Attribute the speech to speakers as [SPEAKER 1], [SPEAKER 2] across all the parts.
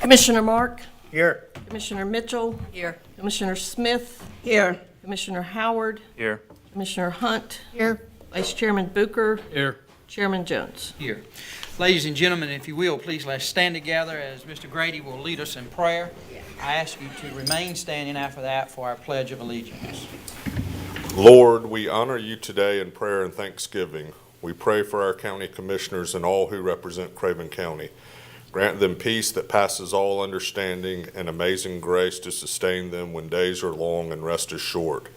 [SPEAKER 1] Commissioner Mark,
[SPEAKER 2] Here.
[SPEAKER 1] Commissioner Mitchell,
[SPEAKER 3] Here.
[SPEAKER 1] Commissioner Smith,
[SPEAKER 3] Here.
[SPEAKER 1] Commissioner Howard,
[SPEAKER 2] Here.
[SPEAKER 1] Commissioner Hunt,
[SPEAKER 3] Here.
[SPEAKER 1] Vice Chairman Booker,
[SPEAKER 2] Here.
[SPEAKER 1] Chairman Jones.
[SPEAKER 4] Here. Ladies and gentlemen, if you will, please let's stand together as Mr. Grady will lead us in prayer. I ask you to remain standing after that for our Pledge of Allegiance.
[SPEAKER 5] Lord, we honor you today in prayer and thanksgiving. We pray for our county commissioners and all who represent Craven County. Grant them peace that passes all understanding and amazing grace to sustain them when days are long and rest is short.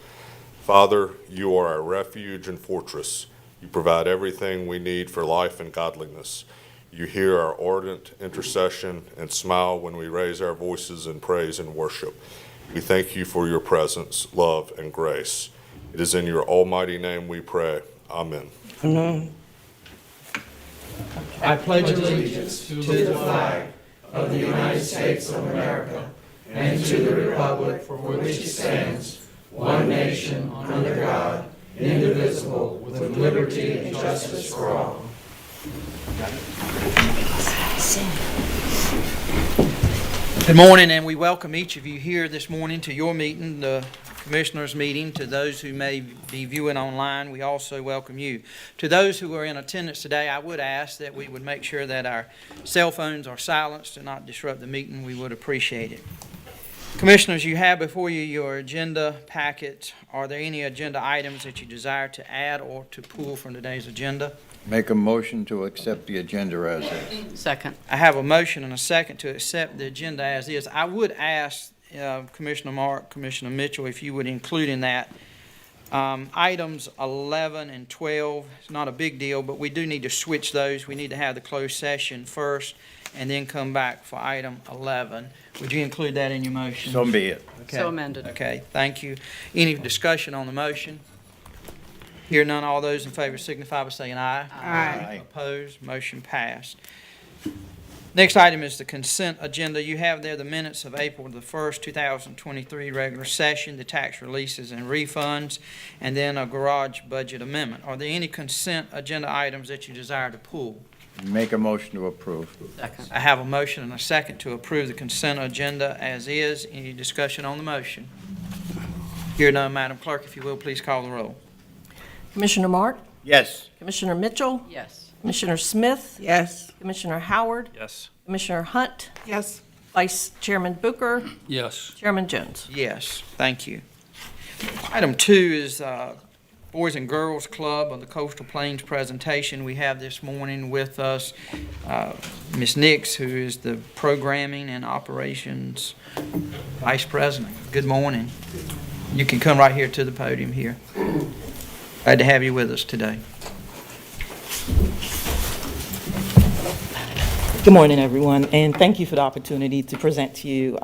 [SPEAKER 5] Father, you are our refuge and fortress. You provide everything we need for life and godliness. You hear our ardent intercession and smile when we raise our voices in praise and worship. We thank you for your presence, love, and grace. It is in your almighty name we pray. Amen.
[SPEAKER 3] Amen.
[SPEAKER 4] I pledge
[SPEAKER 6] allegiance to the flag of the United States of America and to the republic for which it stands, one nation, under God, indivisible, with liberty and justice for all.
[SPEAKER 4] Good morning, and we welcome each of you here this morning to your meeting, the Commissioners' meeting. To those who may be viewing online, we also welcome you. To those who are in attendance today, I would ask that we would make sure that our cell phones are silenced to not disrupt the meeting. We would appreciate it. Commissioners, you have before you your agenda packet. Are there any agenda items that you desire to add or to pull from today's agenda?
[SPEAKER 7] Make a motion to accept the agenda as is.
[SPEAKER 3] Second.
[SPEAKER 4] I have a motion and a second to accept the agenda as is. I would ask Commissioner Mark, Commissioner Mitchell, if you would include in that items 11 and 12. It's not a big deal, but we do need to switch those. We need to have the closed session first and then come back for item 11. Would you include that in your motion?
[SPEAKER 7] So be it.
[SPEAKER 4] Okay.
[SPEAKER 3] So amended.
[SPEAKER 4] Okay, thank you. Any discussion on the motion? Hear none, all those in favor signify by saying aye.
[SPEAKER 7] Aye.
[SPEAKER 4] Opposed, motion passed. Next item is the consent agenda. You have there the minutes of April the 1st, 2023 regular session, the tax releases and refunds, and then a garage budget amendment. Are there any consent agenda items that you desire to pull?
[SPEAKER 7] Make a motion to approve.
[SPEAKER 3] Second.
[SPEAKER 4] I have a motion and a second to approve the consent agenda as is. Any discussion on the motion? Hear none, Madam Clerk, if you will, please call the roll.
[SPEAKER 1] Commissioner Mark,
[SPEAKER 7] Yes.
[SPEAKER 1] Commissioner Mitchell,
[SPEAKER 3] Yes.
[SPEAKER 1] Commissioner Smith,
[SPEAKER 3] Yes.
[SPEAKER 1] Commissioner Howard,
[SPEAKER 2] Yes.
[SPEAKER 1] Commissioner Hunt,
[SPEAKER 3] Yes.
[SPEAKER 1] Vice Chairman Booker,
[SPEAKER 2] Yes.
[SPEAKER 1] Chairman Jones.
[SPEAKER 4] Yes, thank you. Item 2 is Boys and Girls Club of the Coastal Plains presentation. We have this morning with us Ms. Nix, who is the Programming and Operations Vice President. Good morning. You can come right here to the podium here. Glad to have you with us today.
[SPEAKER 8] Good morning, everyone, and thank you for the opportunity to present to you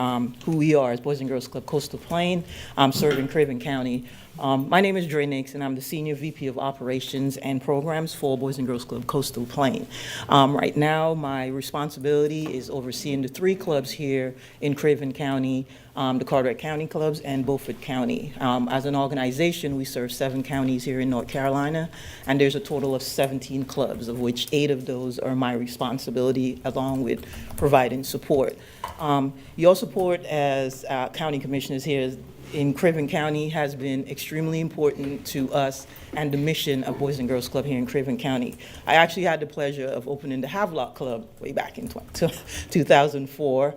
[SPEAKER 8] who we are as Boys and Girls Club Coastal Plain. I'm serving Craven County. My name is Dre Nix, and I'm the Senior VP of Operations and Programs for Boys and Girls Club Coastal Plain. Right now, my responsibility is overseeing the 3 clubs here in Craven County, the Carteret County clubs and Beaufort County. As an organization, we serve 7 counties here in North Carolina, and there's a total of 17 clubs, of which 8 of those are my responsibility, along with providing support. Your support as county commissioners here in Craven County has been extremely important to us and the mission of Boys and Girls Club here in Craven County. I actually had the pleasure of opening the Havelock Club way back in 2004.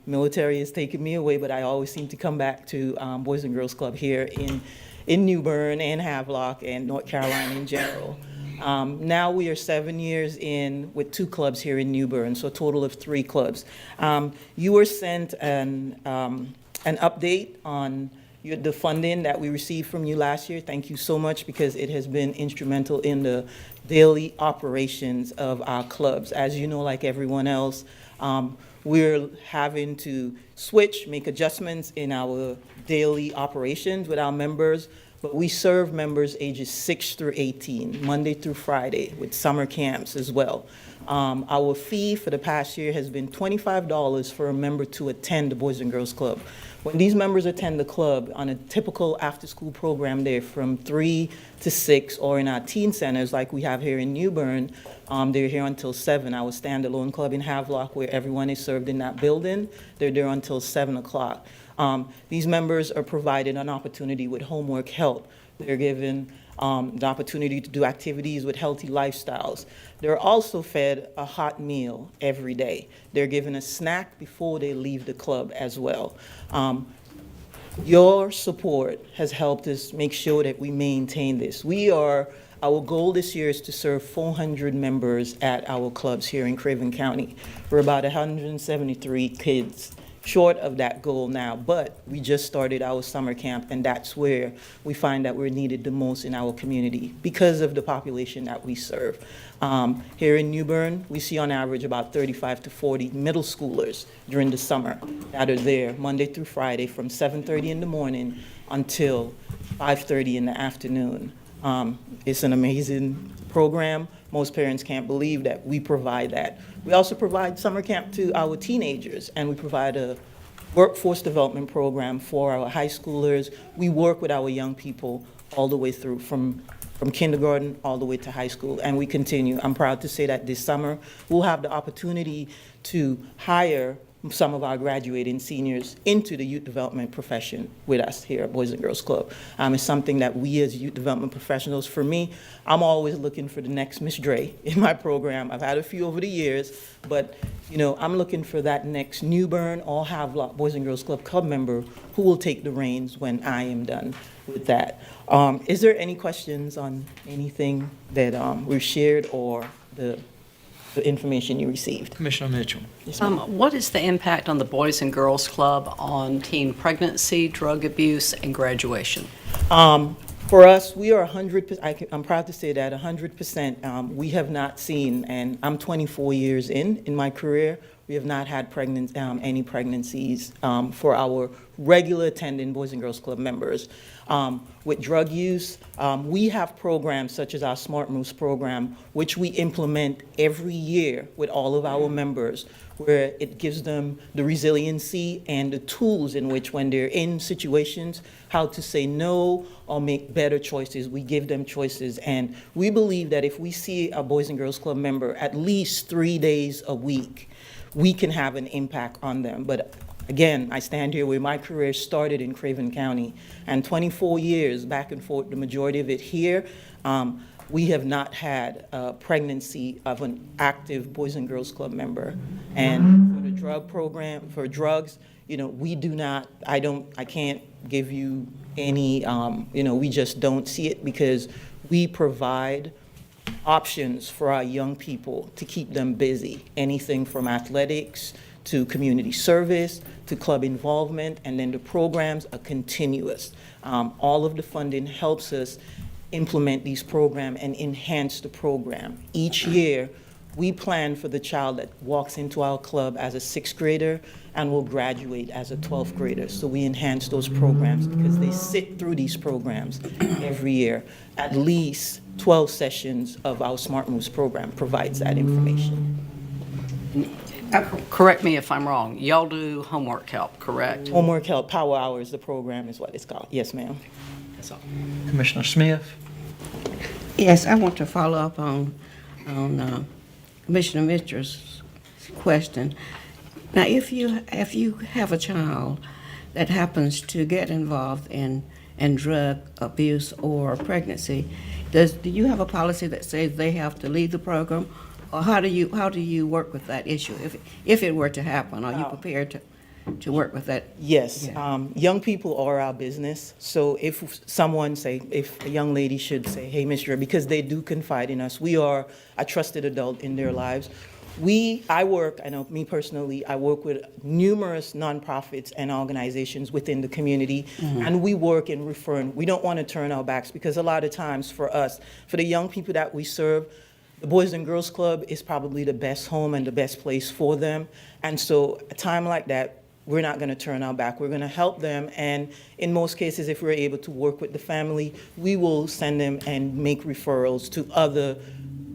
[SPEAKER 8] Military has taken me away, but I always seem to come back to Boys and Girls Club here in New Bern and Havelock and North Carolina in general. Now we are 7 years in with 2 clubs here in New Bern, so a total of 3 clubs. You were sent an update on the funding that we received from you last year. Thank you so much, because it has been instrumental in the daily operations of our clubs. As you know, like everyone else, we're having to make adjustments in our daily operations with our members, but we serve members ages 6 through 18, Monday through Friday, with summer camps as well. Our fee for the past year has been $25 for a member to attend the Boys and Girls Club. When these members attend the club on a typical after-school program there from 3 to 6, or in our teen centers like we have here in New Bern, they're here until 7. Our standalone club in Havelock, where everyone is served in that building, they're there until 7 o'clock. These members are provided an opportunity with homework help. They're given the opportunity to do activities with healthy lifestyles. They're also fed a hot meal every day. They're given a snack before they leave the club as well. Your support has helped us make sure that we maintain this. Our goal this year is to serve 400 members at our clubs here in Craven County. We're about 173 kids short of that goal now, but we just started our summer camp, and that's where we find that we're needed the most in our community because of the population that we serve. Here in New Bern, we see on average about 35 to 40 middle schoolers during the summer that are there Monday through Friday from 7:30 in the morning until 5:30 in the afternoon. It's an amazing program. Most parents can't believe that we provide that. We also provide summer camp to our teenagers, and we provide a workforce development program for our high schoolers. We work with our young people all the way through, from kindergarten all the way to high school, and we continue. I'm proud to say that this summer we'll have the opportunity to hire some of our graduating seniors into the youth development profession with us here at Boys and Girls Club. It's something that we as youth development professionals, for me, I'm always looking for the next Miss Dre in my program. I've had a few over the years, but I'm looking for that next New Bern or Havelock Boys and Girls Club member who will take the reins when I am done with that. Is there any questions on anything that we've shared or the information you received?
[SPEAKER 4] Commissioner Mitchell.
[SPEAKER 8] Yes, ma'am.
[SPEAKER 2] What is the impact on the Boys and Girls Club on teen pregnancy, drug abuse, and graduation?
[SPEAKER 8] For us, we are 100%, I'm proud to say that 100%, we have not seen, and I'm 24 years in my career, we have not had any pregnancies for our regular attending Boys and Girls Club members. With drug use, we have programs such as our Smart Moves program, which we implement every year with all of our members, where it gives them the resiliency and the tools in which, when they're in situations, how to say no or make better choices. We give them choices, and we believe that if we see a Boys and Girls Club member at least 3 days a week, we can have an impact on them. But again, I stand here where my career started in Craven County, and 24 years back and forth, the majority of it here, we have not had a pregnancy of an active Boys and Girls Club member. And for the drug program, for drugs, we do not, I can't give you any, we just don't see it, because we provide options for our young people to keep them busy. Anything from athletics to community service to club involvement, and then the programs are continuous. All of the funding helps us implement these programs and enhance the program. Each year, we plan for the child that walks into our club as a 6th grader and will graduate as a 12th grader. So we enhance those programs because they sit through these programs every year. At least 12 sessions of our Smart Moves program provides that information.
[SPEAKER 2] Correct me if I'm wrong. Y'all do homework help, correct?
[SPEAKER 8] Homework help, Power Hours, the program is what it's called. Yes, ma'am.
[SPEAKER 2] That's all.
[SPEAKER 4] Commissioner Smith.
[SPEAKER 6] Yes, I want to follow up on Commissioner Mitchell's question. Now, if you have a child that happens to get involved in drug abuse or pregnancy, do you have a policy that says they have to leave the program, or how do you work with that issue if it were to happen? Are you prepared to work with that?
[SPEAKER 8] Yes,
[SPEAKER 6] Yeah.
[SPEAKER 8] Young people are our business. So if if a young lady should say, hey, Ms. Dre, because they do confide in us, we are a trusted adult in their lives. I know me personally, I work with numerous nonprofits and organizations within the community, and we work in referring. We don't want to turn our backs, because a lot of times for us, for the young people that we serve, the Boys and Girls Club is probably the best home and the best place for them. And so a time like that, we're not going to turn our back. We're going to help them, and in most cases, if we're able to work with the family, we will send them and make referrals to other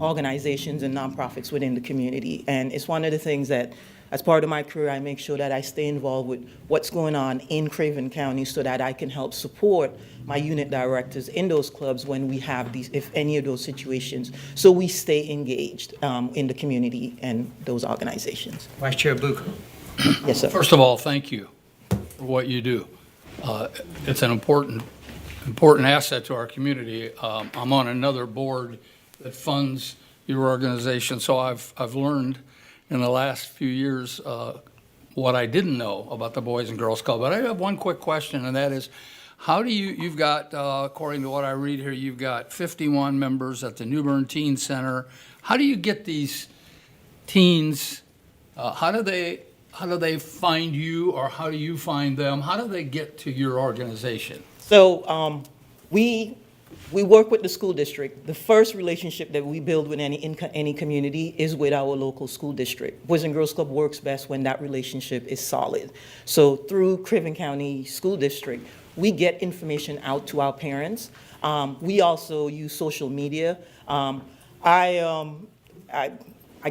[SPEAKER 8] organizations and nonprofits within the community. And it's one of the things that, as part of my career, I make sure that I stay involved with what's going on in Craven County so that I can help support my unit directors in those clubs when we have these, if any of those situations, so we stay engaged in the community and those organizations.
[SPEAKER 4] Vice Chair Bucher.
[SPEAKER 8] Yes, sir.
[SPEAKER 3] First of all, thank you for what you do. It's an important asset to our community. I'm on another board that funds your organization, so I've learned in the last few years what I didn't know about the Boys and Girls Club. But I have one quick question, and that is, how do you've got, according to what I read here, you've got 51 members at the New Bern Teen Center. How do you get these teens, how do they find you, or how do you find them? How do they get to your organization?
[SPEAKER 8] So we work with the school district. The first relationship that we build with any community is with our local school district. Boys and Girls Club works best when that relationship is solid. So through Craven County School District, we get information out to our parents. We also use social media. I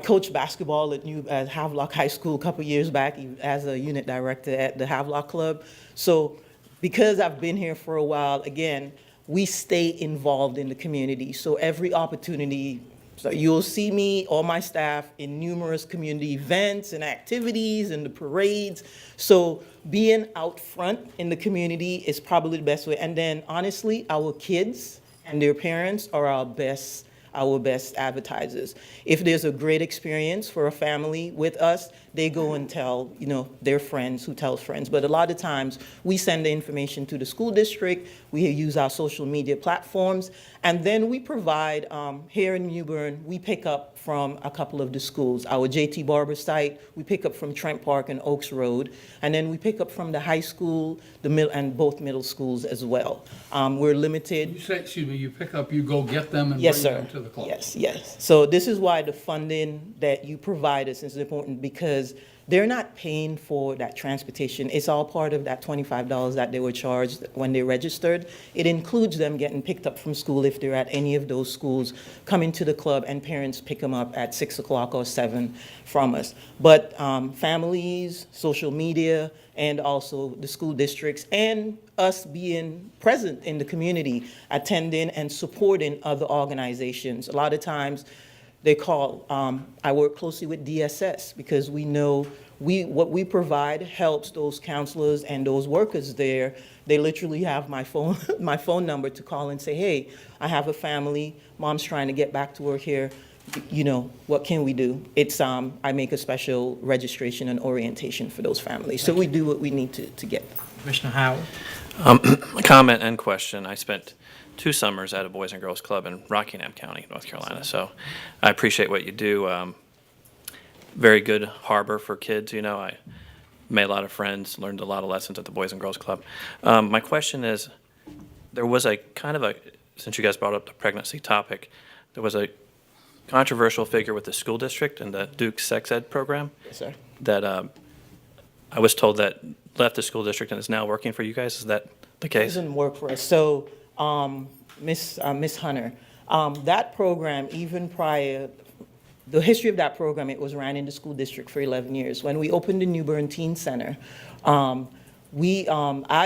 [SPEAKER 8] coached basketball at Havelock High School a couple years back as a unit director at the Havelock Club. So because I've been here for a while, again, we stay involved in the community. So every opportunity, so you'll see me or my staff in numerous community events and activities and the parades. So being out front in the community is probably the best way. And then honestly, our kids and their parents are our best advertisers. If there's a great experience for a family with us, they go and tell, their friends who tell friends. But a lot of times, we send the information to the school district, we use our social media platforms, and then we provide, here in New Bern, we pick up from a couple of the schools. Our J.T. Barber site, we pick up from Trent Park and Oaks Road, and then we pick up from the high school, and both middle schools as well. We're limited.
[SPEAKER 3] You say, excuse me, you go get them and
[SPEAKER 8] Yes,
[SPEAKER 3] bring
[SPEAKER 8] sir.
[SPEAKER 3] them to the club?
[SPEAKER 8] Yes. So this is why the funding that you provide us is important, because they're not paying for that transportation. It's all part of that $25 that they were charged when they registered. It includes them getting picked up from school if they're at any of those schools, coming to the club, and parents pick them up at 6 o'clock or 7 from us. But families, social media, and also the school districts, and us being present in the community, attending and supporting other organizations. A lot of times they call, I work closely with DSS because we know what we provide helps those counselors and those workers there. They literally have my phone number to call and say, hey, I have a family, mom's trying to get back to work here. What can we do? It's, I make a special registration and orientation for those families. So we do what we need to get.
[SPEAKER 4] Commissioner Howard.
[SPEAKER 9] A comment and question. I spent 2 summers at a Boys and Girls Club in Rockingham County, North Carolina. So I appreciate what you do. Very good harbor for kids. I made a lot of friends, learned a lot of lessons at the Boys and Girls Club. My question is, there was a kind of since you guys brought up the pregnancy topic, there was a controversial figure with the school district and the Duke sex ed program.
[SPEAKER 8] Yes, sir.
[SPEAKER 9] That I was told that left the school district and is now working for you guys. Is that the
[SPEAKER 8] It
[SPEAKER 9] case?
[SPEAKER 8] doesn't work for us. So, Miss Hunter, that program, even prior, the history of that program, it was ran in the school district for 11 years. When we opened the New Bern Teen Center, I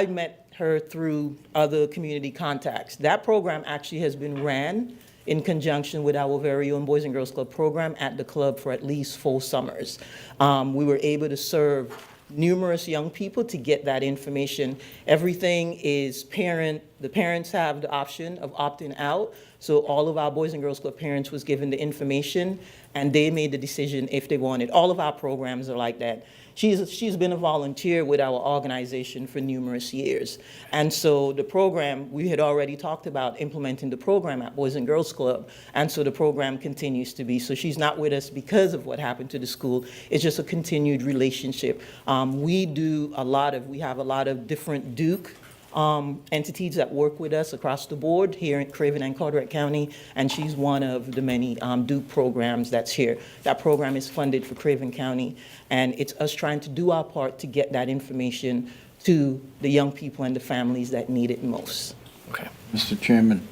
[SPEAKER 8] met her through other community contacts. That program actually has been ran in conjunction with our very own Boys and Girls Club program at the club for at least 4 summers. We were able to serve numerous young people to get that information. Everything is the parents have the option of opting out. So all of our Boys and Girls Club parents was given the information, and they made the decision if they wanted. All of our programs are like that. She's been a volunteer with our organization for numerous years. And so the program, we had already talked about implementing the program at Boys and Girls Club, and so the program continues to be. So she's not with us because of what happened to the school. It's just a continued relationship. We have a lot of different Duke entities that work with us across the board here in Craven and Carteret County, and she's one of the many Duke programs that's here. That program is funded for Craven County, and it's us trying to do our part to get that information to the young people and the families that need it most.
[SPEAKER 9] Okay.
[SPEAKER 7] Mr. Chairman,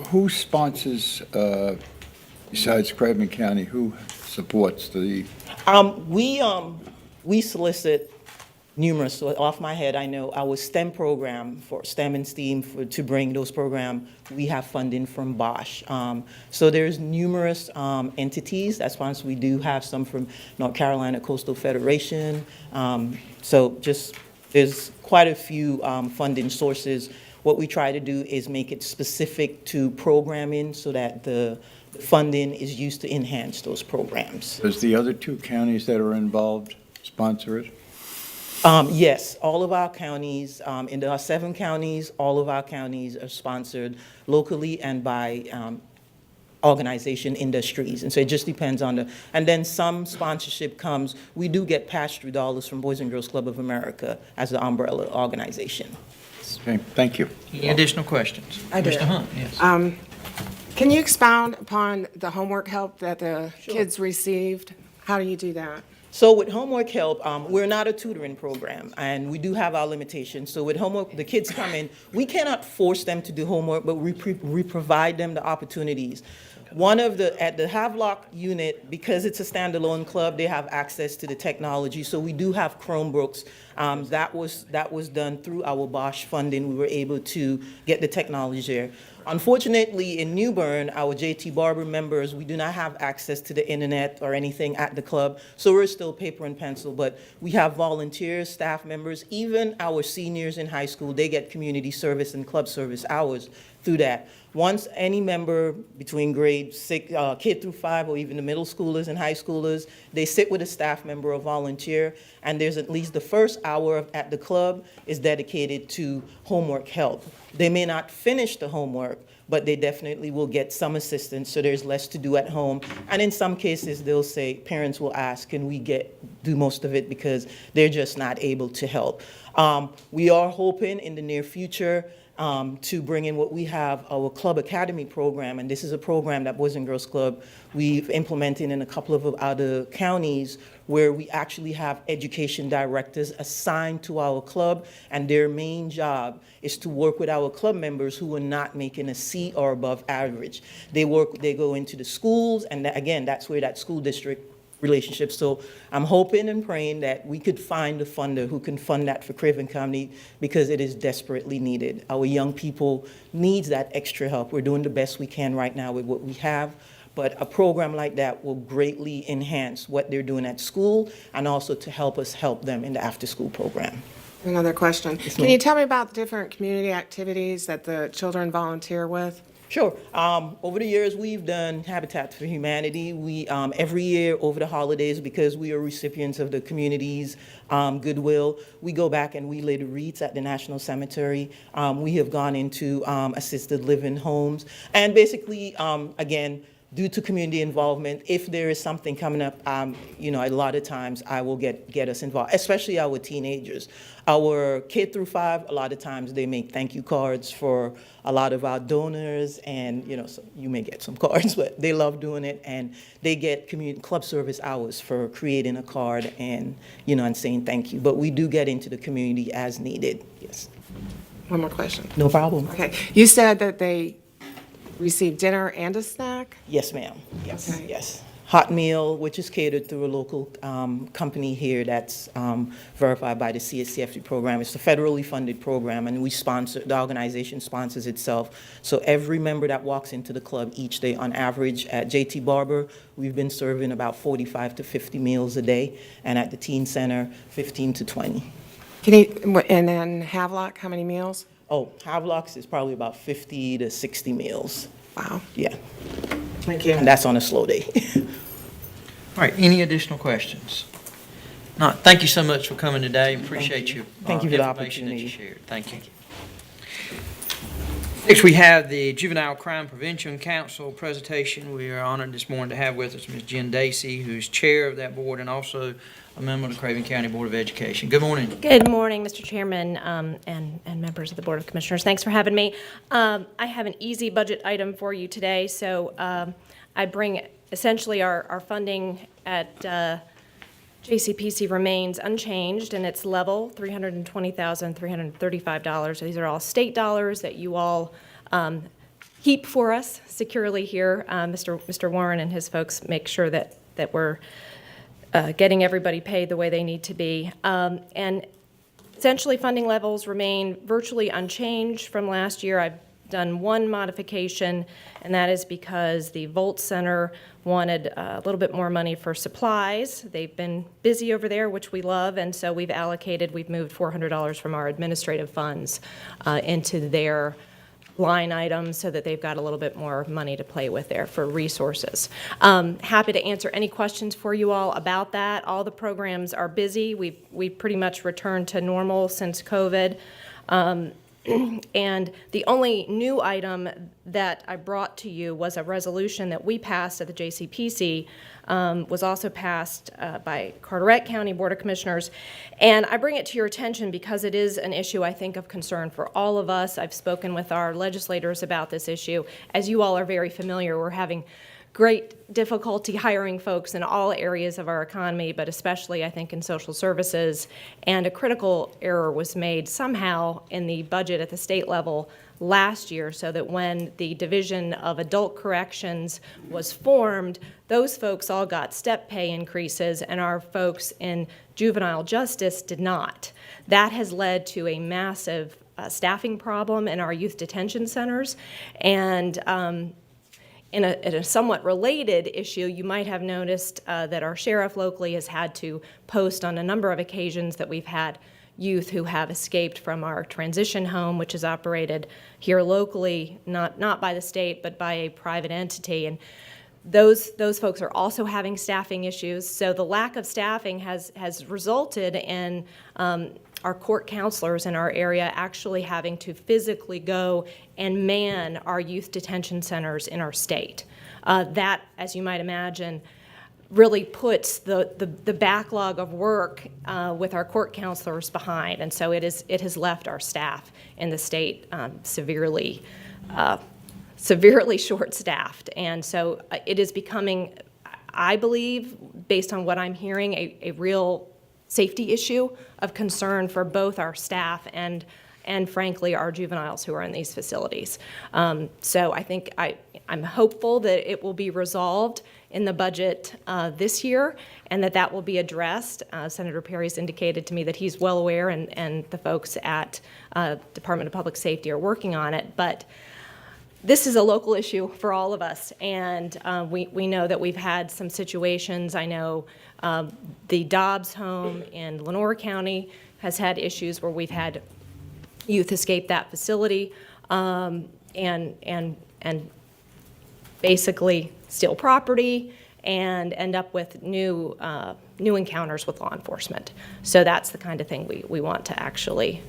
[SPEAKER 7] who sponsors, besides Craven County, who supports the,
[SPEAKER 8] We solicit numerous, so off my head, I know our STEM program for STEM and STEAM to bring those programs, we have funding from Bosch. So there's numerous entities that sponsor. We do have some from North Carolina Coastal Federation. So just, there's quite a few funding sources. What we try to do is make it specific to programming so that the funding is used to enhance those programs.
[SPEAKER 7] does the other two counties that are involved sponsor it?
[SPEAKER 8] Yes, all of our counties, in the 7 counties, all of our counties are sponsored locally and by organization industries. And so it just depends on and then some sponsorship comes, we do get pass-through dollars from Boys and Girls Club of America as the umbrella organization.
[SPEAKER 7] Okay, thank you.
[SPEAKER 4] Any additional questions?
[SPEAKER 10] I do.
[SPEAKER 4] Mr. Hunt, yes.
[SPEAKER 10] Can you expound upon the homework help that the kids received? How do you do that?
[SPEAKER 8] So with homework help, we're not a tutoring program, and we do have our limitations. So with homework, the kids come in, we cannot force them to do homework, but we provide them the opportunities. At the Havelock unit, because it's a standalone club, they have access to the technology. So we do have Chromebooks. That was done through our Bosch funding. We were able to get the technology there. Unfortunately, in New Bern, our JT Barber members, we do not have access to the internet or anything at the club, so we're still paper and pencil, but we have volunteers, staff members, even our seniors in high school, they get community service and club service hours through that. Once any member between grade 6, K through 5, or even the middle schoolers and high schoolers, they sit with a staff member or volunteer, and there's at least the first hour at the club is dedicated to homework help. They may not finish the homework, but they definitely will get some assistance, so there's less to do at home. And in some cases, they'll say, parents will ask, can we do most of it, because they're just not able to help. We are hoping in the near future to bring in what we have, our Club Academy program, and this is a program that Boys and Girls Club we've implemented in a couple of other counties, where we actually have education directors assigned to our club, and their main job is to work with our club members who are not making a C or above average. They go into the schools, and again, that's where that school district relationship. So I'm hoping and praying that we could find a funder who can fund that for Craven County, because it is desperately needed. Our young people needs that extra help. We're doing the best we can right now with what we have, but a program like that will greatly enhance what they're doing at school, and also to help us help them in the after-school program.
[SPEAKER 10] Another question. Can you tell me about the different community activities that the children volunteer with?
[SPEAKER 8] Sure. Over the years, we've done Habitat for Humanity. We every year over the holidays, because we are recipients of the community's goodwill, we go back and we lay the wreaths at the National Cemetery. We have gone into assisted living homes, and basically, again, due to community involvement, if there is something coming up, a lot of times I will get us involved, especially our teenagers. Our K through 5, a lot of times they make thank you cards for a lot of our donors, and so you may get some cards, but they love doing it, and they get community club service hours for creating a card and and saying thank you. But we do get into the community as needed. Yes.
[SPEAKER 10] One more question.
[SPEAKER 8] No problem.
[SPEAKER 10] Okay. You said that they receive dinner and a snack?
[SPEAKER 8] Yes, ma'am. Yes,
[SPEAKER 10] Okay.
[SPEAKER 8] yes. Hot meal, which is catered through a local company here that's verified by the CSCFD program. It's a federally funded program, and the organization sponsors itself. So every member that walks into the club each day, on average, at JT Barber, we've been serving about 45 to 50 meals a day, and at the Teen Center, 15 to 20.
[SPEAKER 10] And then Havelock, how many meals?
[SPEAKER 8] Oh, Havelocks is probably about 50 to 60 meals.
[SPEAKER 10] Wow.
[SPEAKER 8] Yeah,
[SPEAKER 10] Thank you.
[SPEAKER 8] and that's on a slow day.
[SPEAKER 4] All right, any additional questions? Not. Thank you so much for coming today. Appreciate you.
[SPEAKER 8] Thank you for the
[SPEAKER 4] information that you
[SPEAKER 8] opportunity.
[SPEAKER 4] shared. Thank you. Next, we have the Juvenile Crime Prevention Council presentation. We are honored this morning to have with us Ms. Jen Dacey, who's chair of that board, and also a member of the Craven County Board of Education. Good morning.
[SPEAKER 11] Good morning, Mr. Chairman, and members of the Board of Commissioners. Thanks for having me. I have an easy budget item for you today. So I bring essentially our funding at JCPC remains unchanged, and it's level, $320,335. These are all state dollars that you all keep for us securely here. Mr. Warren and his folks make sure that we're getting everybody paid the way they need to be. And essentially, funding levels remain virtually unchanged from last year. I've done one modification, and that is because the Volt Center wanted a little bit more money for supplies. They've been busy over there, which we love, and so we've moved $400 from our administrative funds into their line items so that they've got a little bit more money to play with there for resources. Happy to answer any questions for you all about that. All the programs are busy. We've pretty much returned to normal since COVID. And the only new item that I brought to you was a resolution that we passed at the JCPC, was also passed by Carteret County Board of Commissioners. And I bring it to your attention because it is an issue, I think, of concern for all of us. I've spoken with our legislators about this issue. As you all are very familiar, we're having great difficulty hiring folks in all areas of our economy, but especially, I think, in social services. And a critical error was made somehow in the budget at the state level last year, so that when the Division of Adult Corrections was formed, those folks all got step pay increases, and our folks in juvenile justice did not. That has led to a massive staffing problem in our youth detention centers. And in a somewhat related issue, you might have noticed that our sheriff locally has had to post on a number of occasions that we've had youth who have escaped from our transition home, which is operated here locally, not by the state, but by a private entity. And those folks are also having staffing issues. So the lack of staffing has resulted in our court counselors in our area actually having to physically go and man our youth detention centers in our state. That, as you might imagine, really puts the backlog of work with our court counselors behind, and so it has left our staff in the state severely short-staffed. And so it is becoming, I believe, based on what I'm hearing, a real safety issue of concern for both our staff and frankly, our juveniles who are in these facilities. So I think I'm hopeful that it will be resolved in the budget this year, and that will be addressed. Senator Perry's indicated to me that he's well aware, and the folks at Department of Public Safety are working on it. But this is a local issue for all of us, and we know that we've had some situations. I know the Dobbs home in Lenore County has had issues where we've had youth escape that facility and basically steal property and end up with new encounters with law enforcement. So that's the kind of thing we want to actually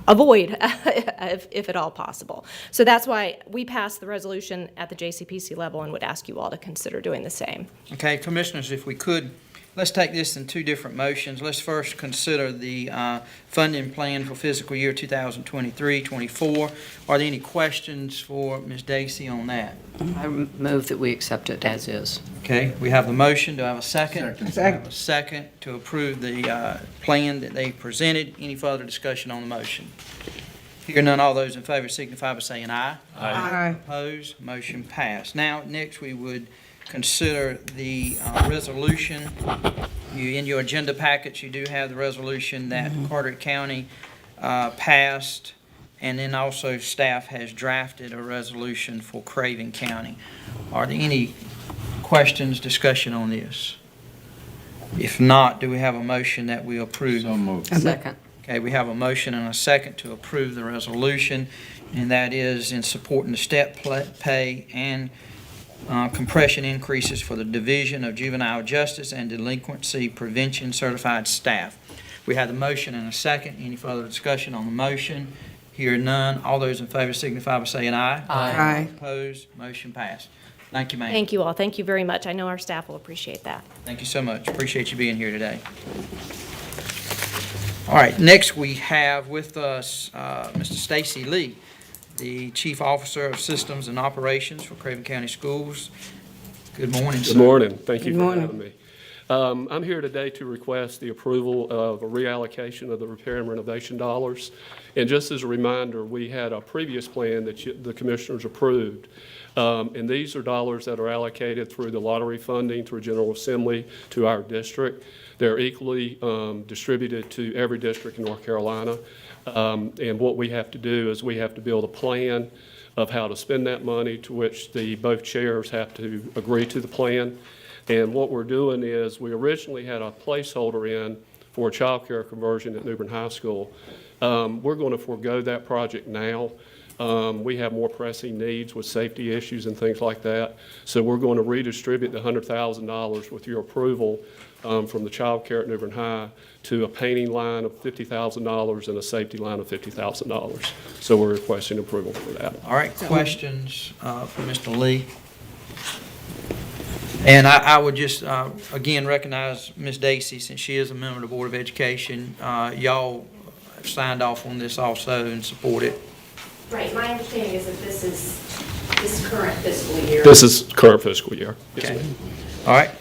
[SPEAKER 11] avoid if at all possible. So that's why we passed the resolution at the JCPC level and would ask you all to consider doing the same.
[SPEAKER 4] Okay, Commissioners, if we could, let's take this in two different motions. Let's first consider the funding plan for fiscal year 2023-24. Are there any questions for Ms. Dacey on that?
[SPEAKER 2] I move that we accept it as is.
[SPEAKER 4] Okay, we have the motion. Do I have a second? Second. I have a second to approve the plan that they presented. Any further discussion on the motion? Hearing none, all those in favor signify by saying aye.
[SPEAKER 6] Aye.
[SPEAKER 4] Opposed? Motion passed. Now, next we would consider the resolution. In your agenda packets, you do have the resolution that Carteret County passed, and then also staff has drafted a resolution for Craven County. Are there any questions, discussion on this? If not, do we have a motion that we approve?
[SPEAKER 7] So moved.
[SPEAKER 2] Second.
[SPEAKER 4] Okay, we have a motion and a second to approve the resolution, and that is in supporting the step pay and compression increases for the Division of Juvenile Justice and Delinquency Prevention Certified Staff. We have the motion and a second. Any further discussion on the motion? Hear none. All those in favor signify by saying aye.
[SPEAKER 6] Aye.
[SPEAKER 4] Opposed? Motion passed. Thank you, ma'am.
[SPEAKER 11] Thank you all. Thank you very much. I know our staff will appreciate that.
[SPEAKER 4] Thank you so much. Appreciate you being here today. All right, next we have with us Mr. Stacy Lee, the Chief Officer of Systems and Operations for Craven County Schools. Good morning, sir.
[SPEAKER 12] Good morning. Thank you for having me. I'm here today to request the approval of a reallocation of the repair and renovation dollars. And just as a reminder, we had a previous plan that the commissioners approved. And these are dollars that are allocated through the lottery funding, through General Assembly, to our district. They're equally distributed to every district in North Carolina. And what we have to do is we have to build a plan of how to spend that money, to which both chairs have to agree to the plan. And what we're doing is, we originally had a placeholder in for a child care conversion at New Bern High School. We're going to forego that project now. We have more pressing needs with safety issues and things like that. So we're going to redistribute the $100,000 with your approval from the child care at New Bern High to a painting line of $50,000 and a safety line of $50,000. So we're requesting approval for that.
[SPEAKER 4] All right, questions for Mr. Lee? And I would just, again, recognize Ms. Dacey, since she is a member of the Board of Education. Y'all have signed off on this also and support it.
[SPEAKER 11] Right. My understanding is that this is current fiscal year.
[SPEAKER 12] This is current fiscal year. Yes,
[SPEAKER 4] Okay.
[SPEAKER 12] ma'am.
[SPEAKER 4] All right.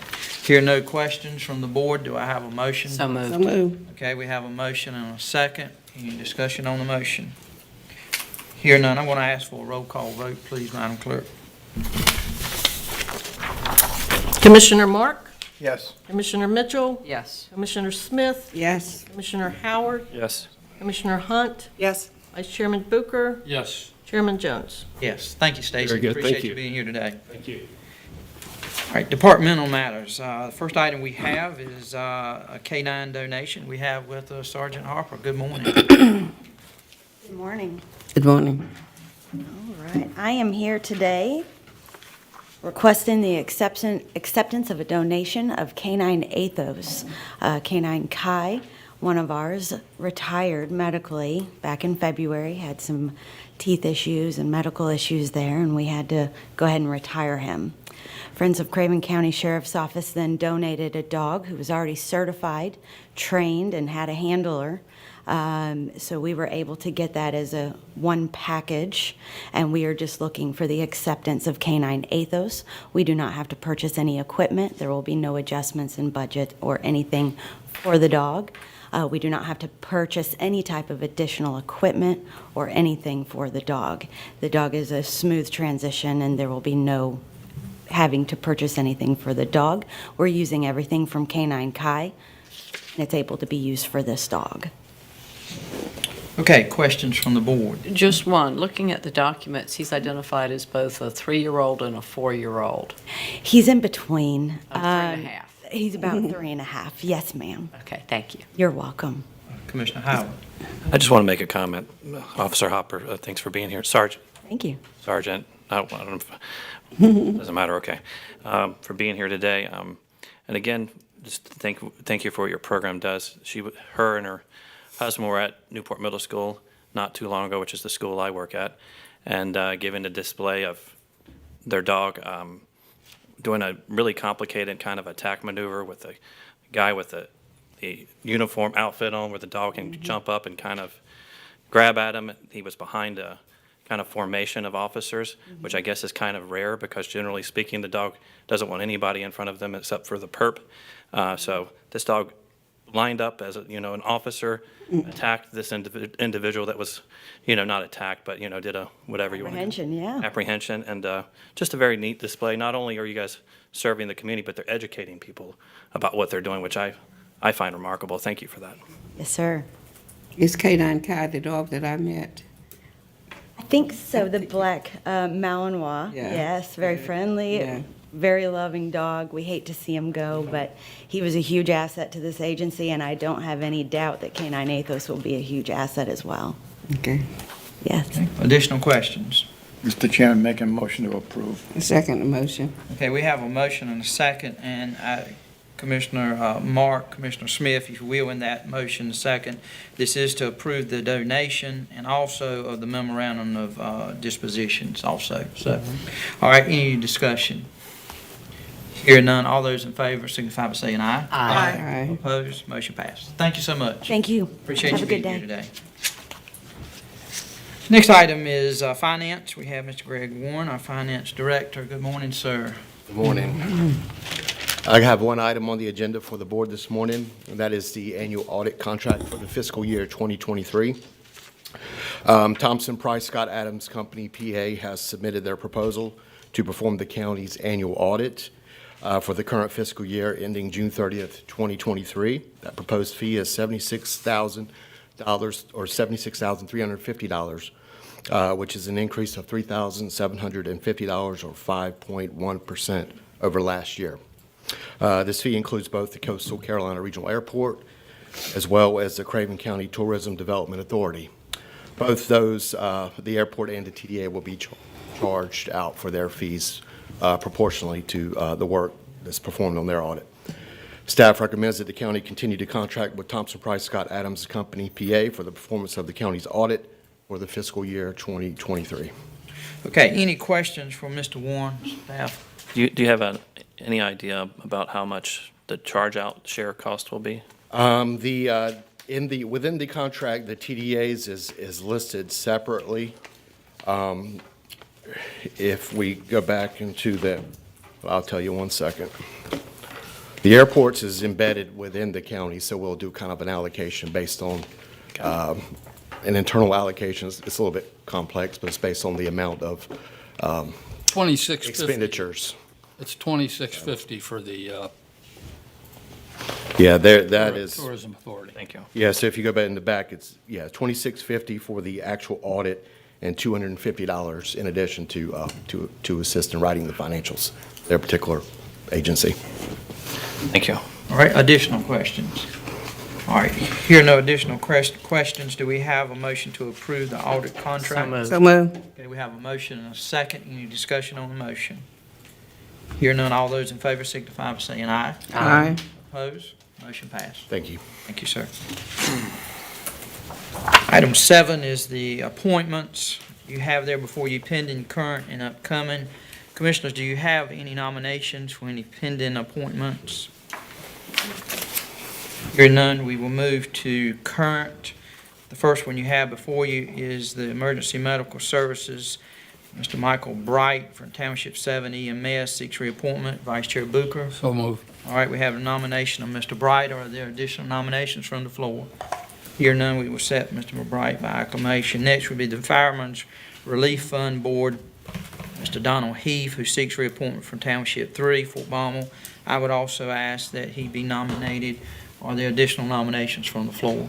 [SPEAKER 4] Hear no questions from the board. Do I have a motion?
[SPEAKER 2] So moved.
[SPEAKER 6] So moved.
[SPEAKER 4] Okay, we have a motion and a second. Any discussion on the motion? Hear none. I want to ask for a roll call vote, please, Madam Clerk.
[SPEAKER 1] Commissioner Mark,
[SPEAKER 7] Yes.
[SPEAKER 1] Commissioner Mitchell,
[SPEAKER 2] Yes.
[SPEAKER 1] Commissioner Smith,
[SPEAKER 6] Yes.
[SPEAKER 1] Commissioner Howard,
[SPEAKER 9] Yes.
[SPEAKER 1] Commissioner Hunt,
[SPEAKER 10] Yes.
[SPEAKER 1] Vice Chairman Booker,
[SPEAKER 3] Yes.
[SPEAKER 1] Chairman Jones.
[SPEAKER 4] Yes, thank you, Stacy.
[SPEAKER 12] Very good. Thank
[SPEAKER 4] Appreciate you
[SPEAKER 12] you.
[SPEAKER 4] being here today.
[SPEAKER 12] Thank you.
[SPEAKER 4] All right, departmental matters. The first item we have is a K-9 donation. We have with us Sergeant Harper. Good morning.
[SPEAKER 13] Good morning.
[SPEAKER 6] Good morning.
[SPEAKER 13] All right. I am here today requesting the acceptance of a donation of Canine Athos. Canine Kai, one of ours, retired medically back in February, had some teeth issues and medical issues there, and we had to go ahead and retire him. Friends of Craven County Sheriff's Office then donated a dog who was already certified, trained, and had a handler. So we were able to get that as a one package, and we are just looking for the acceptance of Canine Athos. We do not have to purchase any equipment. There will be no adjustments in budget or anything for the dog. We do not have to purchase any type of additional equipment or anything for the dog. The dog is a smooth transition, and there will be no having to purchase anything for the dog. We're using everything from Canine Kai, and it's able to be used for this dog.
[SPEAKER 4] Okay, questions from the board?
[SPEAKER 2] Just one. Looking at the documents, he's identified as both a 3-year-old and a 4-year-old.
[SPEAKER 13] He's in between.
[SPEAKER 2] 3.5.
[SPEAKER 13] He's about 3.5. Yes, ma'am.
[SPEAKER 2] Okay, thank you.
[SPEAKER 13] You're welcome.
[SPEAKER 4] Commissioner Howard.
[SPEAKER 9] I just want to make a comment. Officer Hopper, thanks for being here. Sergeant,
[SPEAKER 13] Thank you.
[SPEAKER 9] I don't know if, doesn't matter, okay. For being here today. And again, just thank you for what your program does. Her and her husband were at Newport Middle School not too long ago, which is the school I work at, and giving a display of their dog doing a really complicated kind of attack maneuver with a guy with the uniform outfit on, where the dog can jump up and kind of grab at him. He was behind a kind of formation of officers, which I guess is kind of rare, because generally speaking, the dog doesn't want anybody in front of them except for the perp. So this dog lined up as an officer, attacked this individual that was, not attacked, but, did a whatever you want to
[SPEAKER 13] Apprehension, yeah.
[SPEAKER 9] apprehension, and just a very neat display. Not only are you guys serving the community, but they're educating people about what they're doing, which I find remarkable. Thank you for that.
[SPEAKER 13] Yes, sir.
[SPEAKER 6] Is K-9 Kai the dog that I met?
[SPEAKER 13] I think so. The black Malinois.
[SPEAKER 6] Yeah.
[SPEAKER 13] Yes, very friendly.
[SPEAKER 6] Yeah.
[SPEAKER 13] Very loving dog. We hate to see him go, but he was a huge asset to this agency, and I don't have any doubt that Canine Athos will be a huge asset as well.
[SPEAKER 6] Okay.
[SPEAKER 13] Yes.
[SPEAKER 4] Additional questions?
[SPEAKER 7] Mr. Chairman, making a motion to approve.
[SPEAKER 6] Second motion.
[SPEAKER 4] Okay, we have a motion and a second, and Commissioner Mark, Commissioner Smith, if you will, in that motion. Second, this is to approve the donation and also of the memorandum of dispositions also. So, all right, any discussion? Hearing none, all those in favor signify by saying aye.
[SPEAKER 10] Aye.
[SPEAKER 4] Opposed, motion passes. Thank you so much.
[SPEAKER 13] Thank you.
[SPEAKER 4] Appreciate
[SPEAKER 13] Have
[SPEAKER 4] you
[SPEAKER 13] a good
[SPEAKER 4] being here
[SPEAKER 13] day.
[SPEAKER 4] today. Next item is finance. We have Mr. Greg Warren, our finance director. Good morning, sir.
[SPEAKER 14] Good morning. I have one item on the agenda for the board this morning, and that is the annual audit contract for the fiscal year 2023. Thompson Price Scott Adams Company, PA, has submitted their proposal to perform the county's annual audit for the current fiscal year ending June 30th, 2023. That proposed fee is $76,000 or $76,350. Which is an increase of $3,750 or 5.1% over last year. This fee includes both the Coastal Carolina Regional Airport as well as the Craven County Tourism Development Authority. Both those, the airport and the TDA, will be charged out for their fees proportionally to the work that's performed on their audit. Staff recommends that the county continue to contract with Thompson Price Scott Adams Company, PA, for the performance of the county's audit for the fiscal year 2023.
[SPEAKER 4] Okay, any questions from Mr. Warren, staff?
[SPEAKER 9] Do you have any idea about how much the charge-out share cost will be?
[SPEAKER 14] Within the contract, the TDAs is listed separately. If we go back into the, I'll tell you 1 second. The airports is embedded within the county, so we'll do kind of an allocation based on an internal allocation. It's a little bit complex, but it's based on the amount of
[SPEAKER 3] $26.50.
[SPEAKER 14] expenditures.
[SPEAKER 3] It's $26.50 for the
[SPEAKER 14] That is.
[SPEAKER 3] Tourism Authority.
[SPEAKER 9] Thank you.
[SPEAKER 14] Yeah, so if you go back in the back, it's, $26.50 for the actual audit and $250 in addition to assist in writing the financials, their particular agency.
[SPEAKER 9] Thank you.
[SPEAKER 4] All right, additional questions? All right, here are no additional questions. Do we have a motion to approve the audit contract?
[SPEAKER 10] So moved.
[SPEAKER 4] Okay, we have a motion and a second. Any discussion on the motion? Hear none, all those in favor signify by saying aye.
[SPEAKER 10] Aye.
[SPEAKER 4] Opposed? Motion passed.
[SPEAKER 14] Thank you.
[SPEAKER 4] Thank you, sir. Item 7 is the appointments. You have there before you pending, current, and upcoming. Commissioners, do you have any nominations for any pending appointments? Hearing none, we will move to current. The first one you have before you is the Emergency Medical Services. Mr. Michael Bright from Township 7 EMS seeks reappointment. Vice Chair Booker.
[SPEAKER 3] So moved.
[SPEAKER 4] All right, we have a nomination of Mr. Bright. Are there additional nominations from the floor? Hearing none, we will set Mr. Bright by acclamation. Next would be the Fireman's Relief Fund Board. Mr. Donald Heath, who seeks reappointment from Township 3, Fort Baumel. I would also ask that he be nominated. Are there additional nominations from the floor?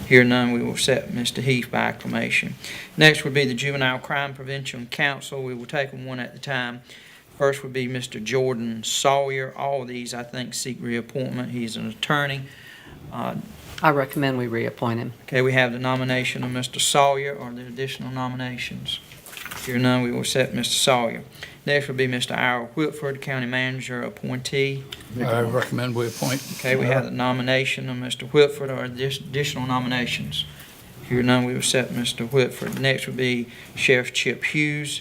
[SPEAKER 4] Hearing none, we will set Mr. Heath by acclamation. Next would be the Juvenile Crime Prevention Council. We will take them one at a time. First would be Mr. Jordan Sawyer. All of these, I think, seek reappointment. He's an attorney.
[SPEAKER 2] I recommend we reappoint him.
[SPEAKER 4] Okay, we have the nomination of Mr. Sawyer. Are there additional nominations? Hearing none, we will set Mr. Sawyer. Next would be Mr. Ira Whitford, County Manager appointee.
[SPEAKER 3] I recommend we appoint.
[SPEAKER 4] Okay, we have the nomination of Mr. Whitford. Are there additional nominations? Hearing none, we will set Mr. Whitford. Next would be Sheriff Chip Hughes.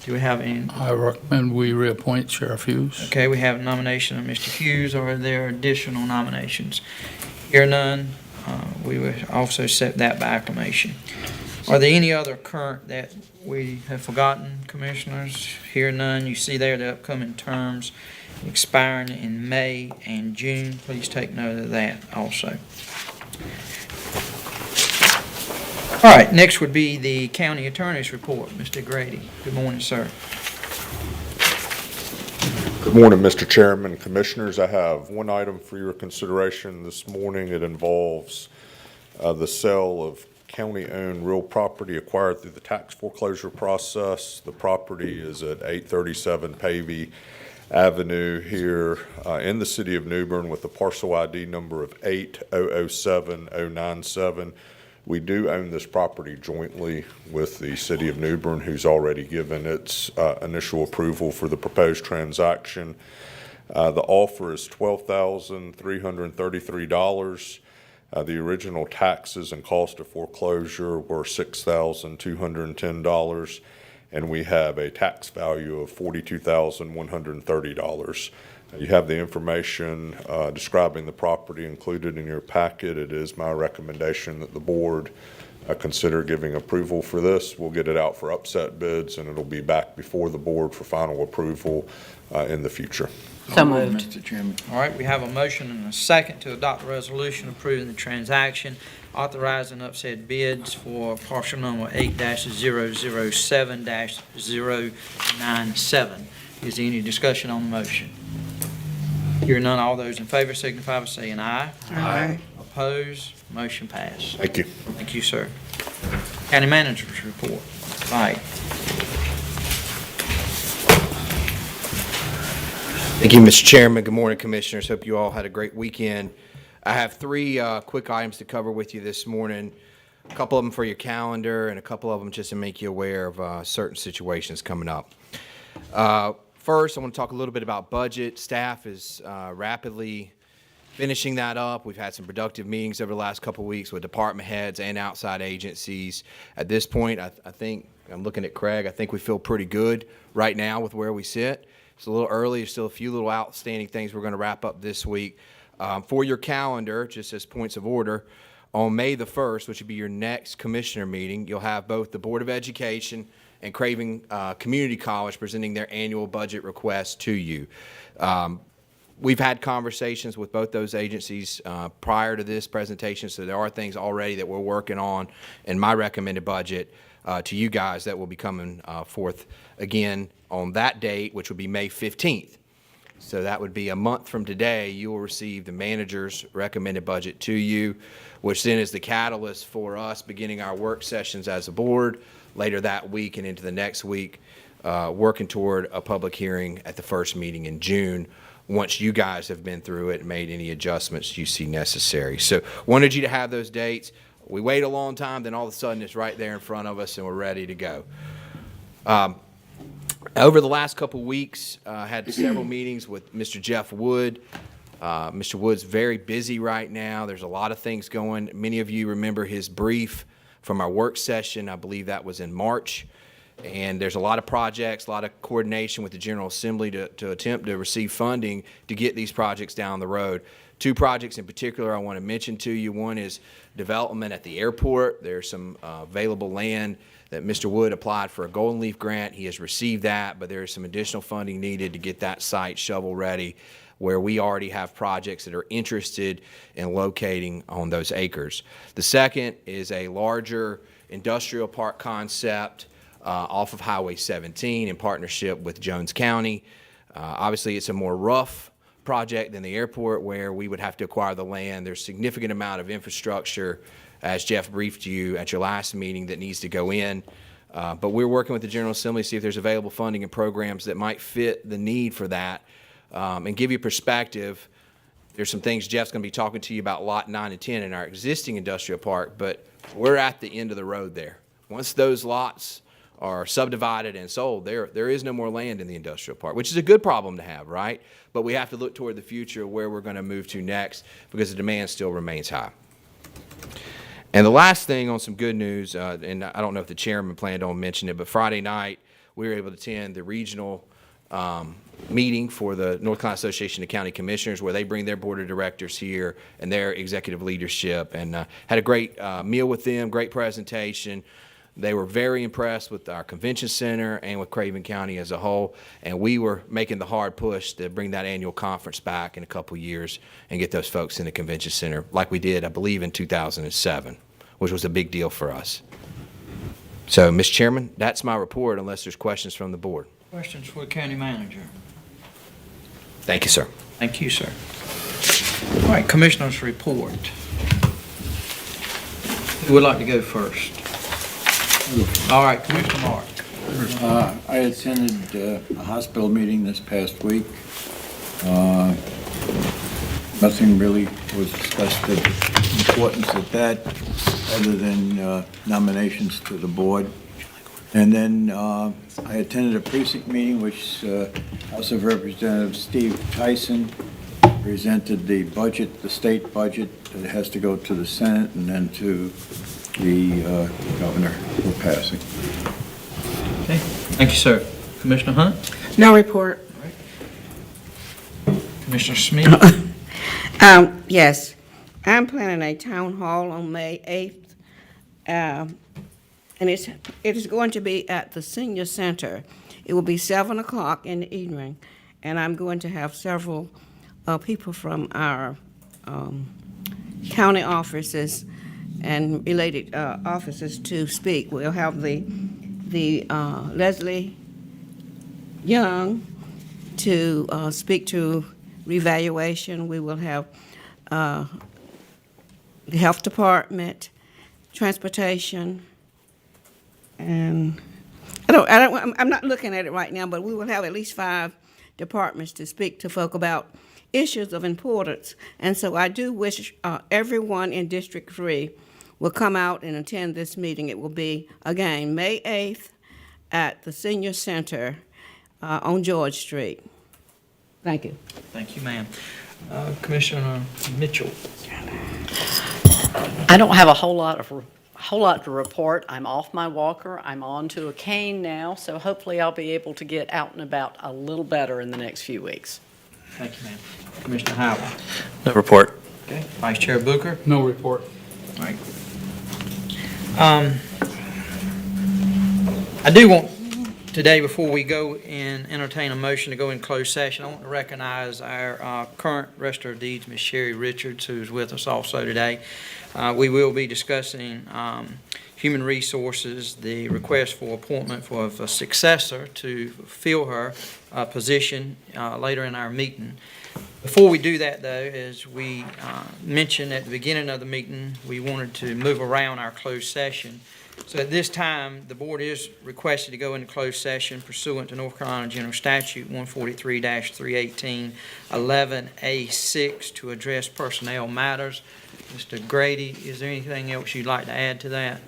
[SPEAKER 4] Do we have any?
[SPEAKER 3] I recommend we reappoint Sheriff Hughes.
[SPEAKER 4] Okay, we have a nomination of Mr. Hughes. Are there additional nominations? Hear none, we will also set that by acclamation. Are there any other current that we have forgotten, Commissioners? Hear none. You see there the upcoming terms expiring in May and June. Please take note of that also. All right, next would be the County Attorney's Report. Mr. Grady. Good morning, sir.
[SPEAKER 5] Good morning, Mr. Chairman, Commissioners. I have one item for your consideration this morning. It involves the sale of county-owned real property acquired through the tax foreclosure process. The property is at 837 Pavey Avenue here in the city of New Bern with the parcel ID number of 8007097. We do own this property jointly with the city of New Bern, who's already given its initial approval for the proposed transaction. The offer is $12,333. The original taxes and cost of foreclosure were $6,210, and we have a tax value of $42,130. You have the information describing the property included in your packet. It is my recommendation that the board consider giving approval for this. We'll get it out for upset bids, and it'll be back before the board for final approval in the future.
[SPEAKER 2] So moved.
[SPEAKER 7] Mr. Chairman.
[SPEAKER 4] All right, we have a motion and a second to adopt a resolution approving the transaction, authorizing upset bids for parcel number 8-007-097. Is there any discussion on the motion? Hearing none, all those in favor signify by saying aye.
[SPEAKER 6] Aye.
[SPEAKER 4] Opposed? Motion passed.
[SPEAKER 5] Thank you.
[SPEAKER 4] Thank you, sir. County Manager's report. Mike.
[SPEAKER 14] Thank you, Mr. Chairman. Good morning, Commissioners. Hope you all had a great weekend. I have three quick items to cover with you this morning. A couple of them for your calendar and a couple of them just to make you aware of certain situations coming up. First, I want to talk a little bit about budget. Staff is rapidly finishing that up. We've had some productive meetings over the last couple of weeks with department heads and outside agencies. At this point, I think, I'm looking at Craig, I think we feel pretty good right now with where we sit. It's a little early. There's still a few little outstanding things we're going to wrap up this week. For your calendar, just as points of order, on May the 1st, which would be your next commissioner meeting, you'll have both the Board of Education and Craven Community College presenting their annual budget request to you. We've had conversations with both those agencies prior to this presentation, so there are things already that we're working on in my recommended budget to you guys that will be coming forth again on that date, which would be May 15th. So that would be a month from today. You will receive the manager's recommended budget to you, which then is the catalyst for us beginning our work sessions as a board later that week and into the next week, working toward a public hearing at the first meeting in June once you guys have been through it and made any adjustments you see necessary. So wanted you to have those dates. We wait a long time, then all of a sudden it's right there in front of us and we're ready to go. Over the last couple weeks, I had several meetings with Mr. Jeff Wood. Mr. Wood's very busy right now. There's a lot of things going. Many of you remember his brief from our work session. I believe that was in March. And there's a lot of projects, a lot of coordination with the General Assembly to attempt to receive funding to get these projects down the road. Two projects in particular I want to mention to you. One is development at the airport. There's some available land that Mr. Wood applied for a Golden Leaf grant. He has received that, but there is some additional funding needed to get that site shovel ready, where we already have projects that are interested in locating on those acres. The second is a larger industrial park concept off of Highway 17 in partnership with Jones County. Obviously, it's a more rough project than the airport, where we would have to acquire the land. There's a significant amount of infrastructure, as Jeff briefed you at your last meeting, that needs to go in. But we're working with the General Assembly to see if there's available funding and programs that might fit the need for that. And give you perspective, there's some things Jeff's going to be talking to you about Lot 9 and 10 in our existing industrial park, but we're at the end of the road there. Once those lots are subdivided and sold, there is no more land in the industrial park, which is a good problem to have, right? But we have to look toward the future where we're going to move to next, because the demand still remains high. And the last thing on some good news, and I don't know if the chairman planned on mentioning it, but Friday night we were able to attend the regional meeting for the North Carolina Association of County Commissioners, where they bring their board of directors here and their executive leadership, and had a great meal with them, great presentation. They were very impressed with our convention center and with Craven County as a whole, and we were making the hard push to bring that annual conference back in a couple years and get those folks in the convention center like we did, I believe, in 2007, which was a big deal for us. So, Mr. Chairman, that's my report, unless there's questions from the board.
[SPEAKER 4] Questions for the county manager?
[SPEAKER 14] Thank you, sir.
[SPEAKER 4] Thank you, sir. All right, Commissioner's report. Who would like to go first? All right, Commissioner Mark.
[SPEAKER 7] I attended a hospital meeting this past week. Nothing really was discussed of importance at that, other than nominations to the board. And then I attended a precinct meeting which House of Representative Steve Tyson presented the budget, the state budget. It has to go to the Senate and then to the governor for passing.
[SPEAKER 4] Okay, thank you, sir. Commissioner Hunt?
[SPEAKER 10] No report.
[SPEAKER 4] Commissioner Smith?
[SPEAKER 15] Yes, I'm planning a town hall on May 8th, and it is going to be at the senior center. It will be 7 o'clock in the evening, and I'm going to have several people from our county offices and related offices to speak. We'll have the Leslie Young to speak to revaluation. We will have the health department, transportation, and I'm not looking at it right now, but we will have at least 5 departments to speak to folk about issues of importance. And so I do wish everyone in District 3 will come out and attend this meeting. It will be, again, May 8th at the Senior Center on George Street. Thank you.
[SPEAKER 4] Thank you, ma'am. Commissioner Mitchell?
[SPEAKER 2] I don't have a whole lot to report. I'm off my walker. I'm on to a cane now, so hopefully I'll be able to get out and about a little better in the next few weeks.
[SPEAKER 4] Thank you, ma'am. Commissioner Howard?
[SPEAKER 9] No report.
[SPEAKER 4] Okay. Vice Chair Booker?
[SPEAKER 3] No report.
[SPEAKER 4] All right. I do want today, before we go and entertain a motion to go in closed session, I want to recognize our current Register of Deeds, Ms. Sherry Richards, who's with us also today. We will be discussing human resources, the request for appointment for a successor to fill her position later in our meeting. Before we do that, though, as we mentioned at the beginning of the meeting, we wanted to move around our closed session. So at this time, the board is requested to go into closed session pursuant to North Carolina General Statute 143-318, 11A6 to address personnel matters. Mr. Grady, is there anything else you'd like to add to that?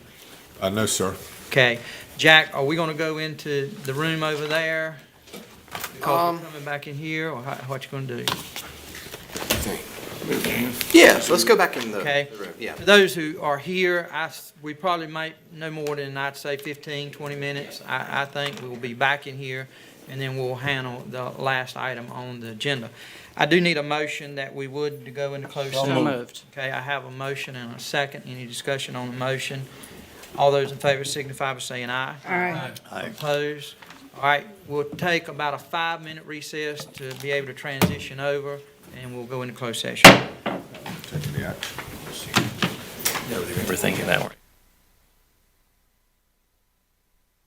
[SPEAKER 5] No, sir.
[SPEAKER 4] Okay. Jack, are we going to go into the room over there? Because we're coming back in here, or what you going to do?
[SPEAKER 14] Yes, let's go back in the
[SPEAKER 4] Okay.
[SPEAKER 14] room. Yeah.
[SPEAKER 4] For those who are here, we probably might no more than, I'd say, 15, 20 minutes. I think we'll be back in here, and then we'll handle the last item on the agenda. I do need a motion that we would go into closed session.
[SPEAKER 2] So moved.
[SPEAKER 4] Okay, I have a motion and a second. Any discussion on the motion? All those in favor signify by saying aye.
[SPEAKER 15] Aye.
[SPEAKER 4] Opposed? All right, we'll take about a 5-minute recess to be able to transition over, and we'll go into closed session.
[SPEAKER 9] We're thinking that way.